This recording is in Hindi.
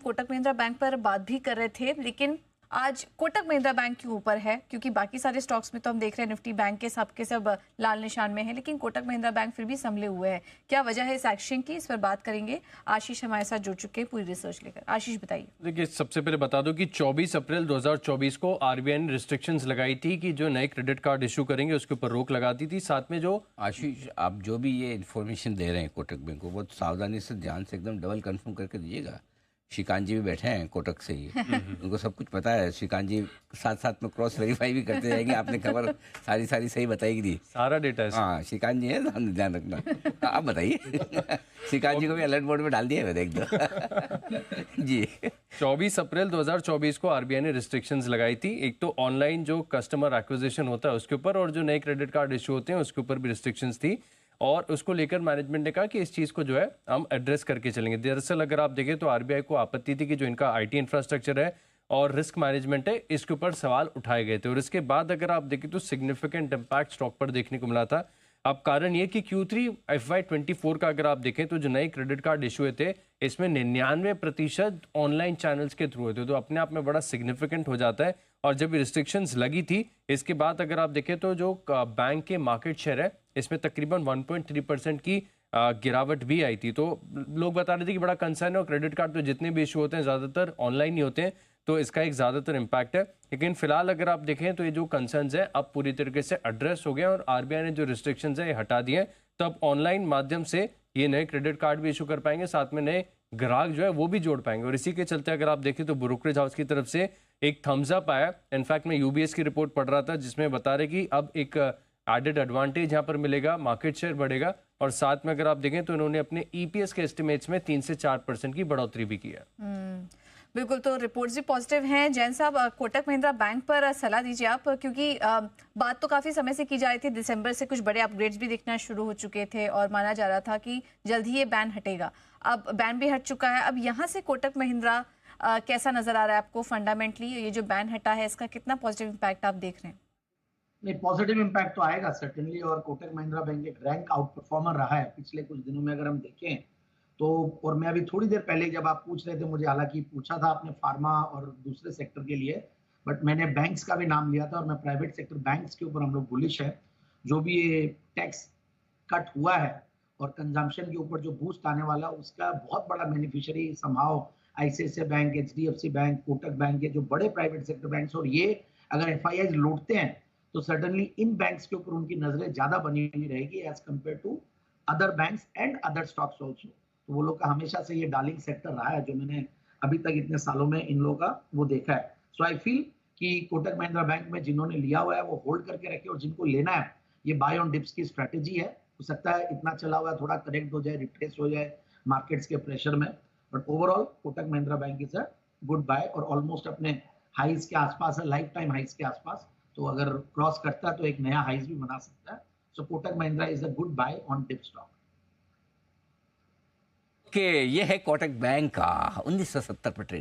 कोटक महिंद्रा बैंक पर बात भी कर रहे थे, लेकिन आज कोटक महिंद्रा बैंक के ऊपर है क्योंकि बाकी सारे स्टॉक्स में तो हम देख रहे हैं निफ्टी बैंक के सब लाल निशान में है, लेकिन कोटक महिंद्रा बैंक फिर भी संभले हुए है। क्या वजह है इस एक्शन की, इस पर बात करेंगे। आशीष हमारे साथ जुड़ चुके हैं पूरी रिसर्च लेकर। आशीष बताइए। देखिए, सबसे पहले बता दो कि 24 अप्रैल 2024 को आरबीआई ने रिस्ट्रिक्शंस लगाई थी कि जो नए क्रेडिट कार्ड इशू करेंगे उसके ऊपर रोक लगा दी थी। साथ में जो आशीष, आप जो भी ये इन्फॉर्मेशन दे रहे हैं कोटक बैंक को, बहुत सावधानी से ध्यान से एकदम डबल कंफर्म करके दीजिएगा। श्रीकांत जी भी बैठे हैं कोटक से ही, उनको सब कुछ पता है। श्रीकांत जी साथ साथ में क्रॉस वेरीफाई भी करते जाएंगे। आपने खबर सारी सही बताई थी, सारा डेटा है। हाँ, श्रीकांत जी है, ध्यान रखना। आप बताइए। श्रीकांत जी को भी अलर्ट मोड में डाल दिया है, देख दो। जी, 24 अप्रैल 2024 को आरबीआई ने रिस्ट्रिक्शंस लगाई थी। एक तो ऑनलाइन जो कस्टमर एक्विजिशन होता है उसके ऊपर, और जो नए क्रेडिट कार्ड इशू होते हैं उसके ऊपर भी रिस्ट्रिक्शंस थी। और उसको लेकर मैनेजमेंट ने कहा कि इस चीज़ को जो है हम एड्रेस करके चलेंगे। दरअसल अगर आप देखें तो आरबीआई को आपत्ति थी कि जो इनका आईटी इंफ्रास्ट्रक्चर है और रिस्क मैनेजमेंट है, इसके ऊपर सवाल उठाए गए थे। और इसके बाद अगर आप देखें तो सिग्निफिकेंट इम्पैक्ट स्टॉक पर देखने को मिला था। अब कारण ये कि Q3 FY24 का अगर आप देखें तो जो नए क्रेडिट कार्ड इशू हुए थे इसमें 99% ऑनलाइन चैनल्स के थ्रू हुए थे, तो अपने आप में बड़ा सिग्निफिकेंट हो जाता है। और जब रिस्ट्रिक्शंस लगी थी इसके बाद अगर आप देखें तो जो बैंक के मार्केट शेयर है इसमें तकरीबन 1.3% की गिरावट भी आई थी। तो लोग बता रहे थे कि बड़ा कंसर्न है और क्रेडिट कार्ड तो जितने भी इशू होते हैं ज़्यादातर ऑनलाइन ही होते हैं, तो इसका एक ज़्यादातर इम्पैक्ट है। लेकिन फिलहाल अगर आप देखें तो ये जो कंसर्न्स है अब पूरी तरीके से एड्रेस हो गया और आरबीआई ने जो रिस्ट्रिक्शंस है ये हटा दिए हैं। तो अब ऑनलाइन माध्यम से ये नए क्रेडिट कार्ड भी इशू कर पाएंगे, साथ में नए ग्राहक जो है वो भी जोड़ पाएंगे। और इसी के चलते अगर आप देखें तो ब्रोकरेज हाउस की तरफ से एक थम्स अप आया। इनफैक्ट मैं यूबीएस की रिपोर्ट पढ़ रहा था जिसमें बता रहे कि अब एक एडेड एडवांटेज यहाँ पर मिलेगा, मार्केट शेयर बढ़ेगा। और साथ में अगर आप देखें तो इन्होंने अपने ईपीएस के एस्टिमेट्स में 3 से 4% की बढ़ोतरी भी की है। बिल्कुल, तो रिपोर्ट्स भी पॉजिटिव हैं। जैन साहब, कोटक महिंद्रा बैंक पर सलाह दीजिए आप, क्योंकि बात तो काफ़ी समय से की जा रही थी। दिसंबर से कुछ बड़े अपग्रेड्स भी दिखना शुरू हो चुके थे और माना जा रहा था कि जल्द ही ये बैन हटेगा। अब बैन भी हट चुका है। अब यहाँ से कोटक महिंद्रा कैसा नज़र आ रहा है आपको फंडामेंटली? ये जो बैन हटा है इसका कितना पॉजिटिव इम्पैक्ट आप देख रहे हैं? नहीं, पॉजिटिव इम्पैक्ट तो आएगा सर्टेनली। और कोटक महिंद्रा बैंक एक रैंक आउट परफॉर्मर रहा है पिछले कुछ दिनों में अगर हम देखें तो। और मैं अभी थोड़ी देर पहले जब आप पूछ रहे थे, मुझे हालांकि पूछा था आपने फार्मा और दूसरे सेक्टर के लिए, बट मैंने बैंक्स का भी नाम लिया था। और मैं प्राइवेट सेक्टर बैंक्स के ऊपर हम लोग बुलिश है। जो भी ये टैक्स कट हुआ है और कंजम्पशन के ऊपर जो बूस्ट आने वाला, उसका बहुत बड़ा beneficiary somehow ICICI bank, HDFC bank, Kotak bank के जो बड़े प्राइवेट सेक्टर बैंक्स। और ये अगर एफआईआई लूटते हैं तो सडनली इन बैंक्स के ऊपर उनकी नजरें ज्यादा बनी हुई रहेगी as compare to other banks and other stocks also. तो वो लोग का हमेशा से ये डार्लिंग सेक्टर रहा है, जो मैंने अभी तक इतने सालों में इन लोगों का वो देखा है। सो आई फील कि कोटक महिंद्रा बैंक में जिन्होंने लिया हुआ है वो होल्ड करके रखे, और जिनको लेना है ये बाय ऑन डिप्स की स्ट्रेटेजी है। हो सकता है इतना चला हुआ है थोड़ा करेक्ट हो जाए, रिट्रेस हो जाए मार्केट्स के प्रेशर में, but overall Kotak Mahindra bank is a good buy. और ऑलमोस्ट अपने हाइज के आसपास है, लाइफ टाइम हाइज के आसपास। तो अगर क्रॉस करता है तो एक नया हाइज भी बना सकता है। So Kotak Mahindra is a good buy on dip stock. कि ये है कोटक बैंक का 1970 पर ट्रेड